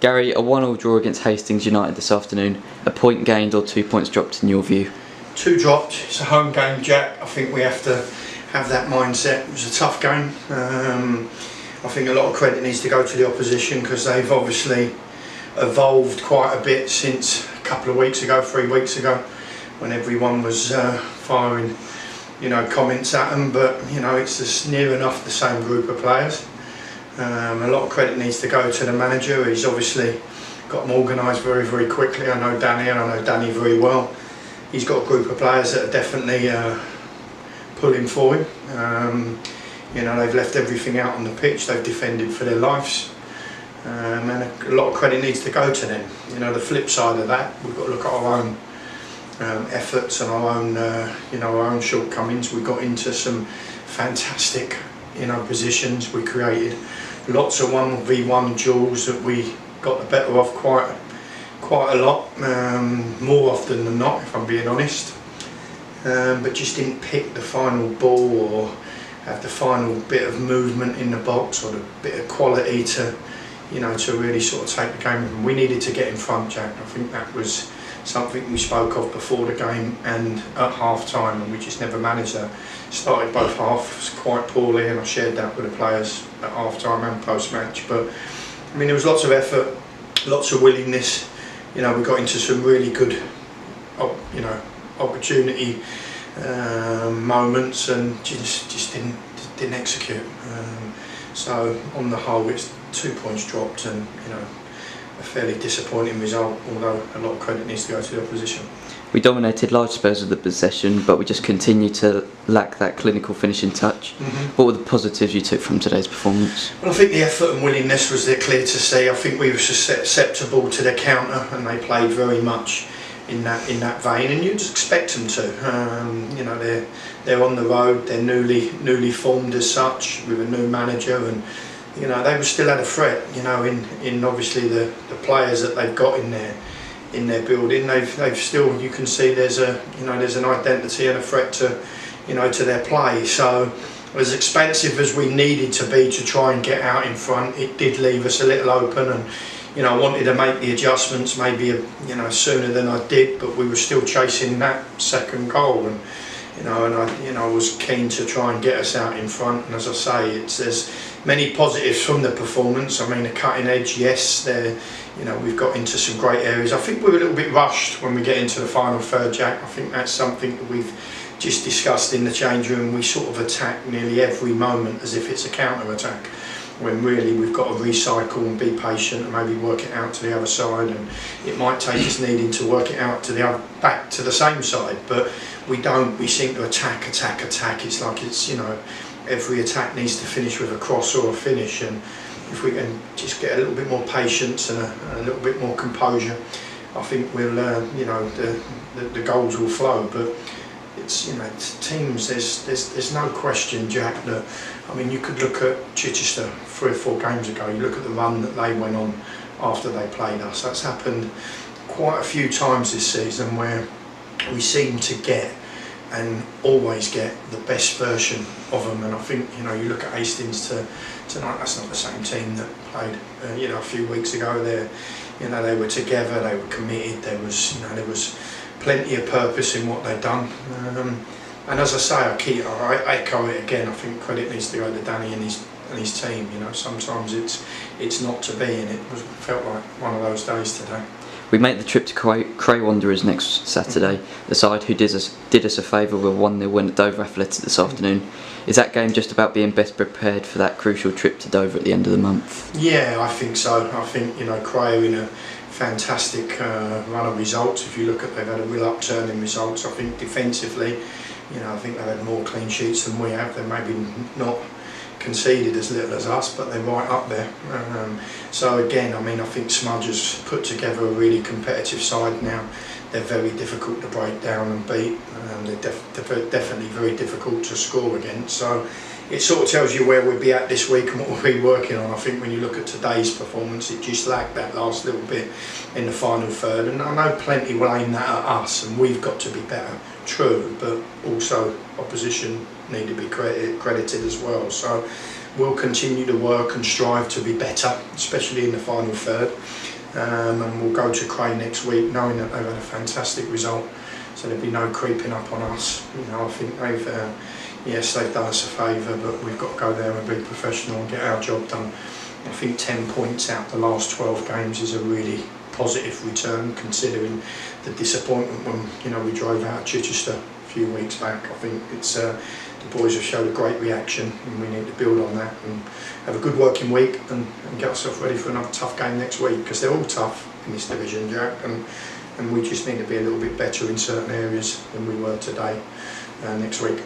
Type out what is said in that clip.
Gary, a 1-1 draw against Hastings United this afternoon. A point gained or 2 points dropped in your view? 2 dropped. It's a home game, Jack. I think we have to have that mindset. It was a tough game. I think a lot of credit needs to go to the opposition because they've obviously evolved quite a bit since a couple of weeks ago, 3 weeks ago, when everyone was firing, comments at them. But it's just near enough the same group of players. A lot of credit needs to go to the manager. He's obviously got them organised very, very quickly. I know Danny, and I know Danny very well. He's got a group of players that are definitely pulling for him. They've left everything out on the pitch. They've defended for their lives, and a lot of credit needs to go to them. The flip side of that, we've got to look at our own efforts and our own shortcomings. We got into some fantastic positions. We created lots of 1v1 duels that we got the better of quite a lot, more often than not, if I'm being honest. But just didn't pick the final ball or have the final bit of movement in the box or the bit of quality to really sort of take the game. We needed to get in front, Jack. I think that was something we spoke of before the game and at half time, and we just never managed that. Started both halves quite poorly, and I shared that with the players at half time and post match. But there was lots of effort, lots of willingness. We got into some really good opportunity moments and just didn't execute. So on the whole, it's 2 points dropped, and a fairly disappointing result, although a lot of credit needs to go to the opposition. We dominated large spells of the possession, but we just continue to lack that clinical finishing touch. What were the positives you took from today's performance? Well, I think the effort and willingness was there, clear to see. I think we were susceptible to the counter, and they played very much in that vein, and you'd expect them to. They're on the road. They're newly formed as such with a new manager, and they were still at a threat. In obviously the players that they've got in their building, they've still, you can see there's an identity and a threat to to their play. So as expensive as we needed to be to try and get out in front, it did leave us a little open, and I wanted to make the adjustments maybe sooner than I did, but we were still chasing that second goal, and I was keen to try and get us out in front. And as I say, there's many positives from the performance. The cutting edge, yes, we've got into some great areas. I think we were a little bit rushed when we get into the final third, Jack. I think that's something that we've just discussed in the change room. We sort of attack nearly every moment as if it's a counter attack, when really we've got to recycle and be patient and maybe work it out to the other side, and it might take us needing to work it out to back to the same side, but we don't. We seem to attack. It's like every attack needs to finish with a cross or a finish, and if we can just get a little bit more patience and a little bit more composure, I think we'll the goals will flow. But it's teams. There's no question, Jack, that you could look at Chichester 3 or 4 games ago. You look at the run that they went on after they played us. That's happened quite a few times this season, where we seem to get and always get the best version of them. And I think you look at Hastings tonight. That's not the same team that played a few weeks ago. They were together. They were committed. There was plenty of purpose in what they'd done. And as I say, I echo it again. I think credit needs to go to Danny and his team. Sometimes it's not to be, and it felt like one of those days today. We make the trip to Cray Wanderers next Saturday, the side who did us a favour with a 1-0 win at Dover Athletic this afternoon. Is that game just about being best prepared for that crucial trip to Dover at the end of the month? Yeah, I think so. I think Cray are in a fantastic run of results. If you look at, they've had a real upturn in results. I think defensively, I think they've had more clean sheets than we have. They're maybe not conceded as little as us, but they're right up there. So again, I think Smudge has put together a really competitive side now. They're very difficult to break down and beat. They're definitely very difficult to score against. So it sort of tells you where we'll be at this week and what we'll be working on. I think when you look at today's performance, it just lacked that last little bit in the final third. And I know plenty will aim that at us, and we've got to be better. True, but also opposition need to be credited as well. So we'll continue to work and strive to be better, especially in the final third. And we'll go to Cray next week knowing that they've had a fantastic result, so there'll be no creeping up on us. You know, I think they've yes, they've done us a favour, but we've got to go there and be professional and get our job done. I think 10 points out the last 12 games is a really positive return, considering the disappointment when we drove out Chichester a few weeks back. I think it's the boys have showed a great reaction, and we need to build on that and have a good working week and get ourselves ready for another tough game next week, because they're all tough in this division, Jack, and we just need to be a little bit better in certain areas than we were today next week.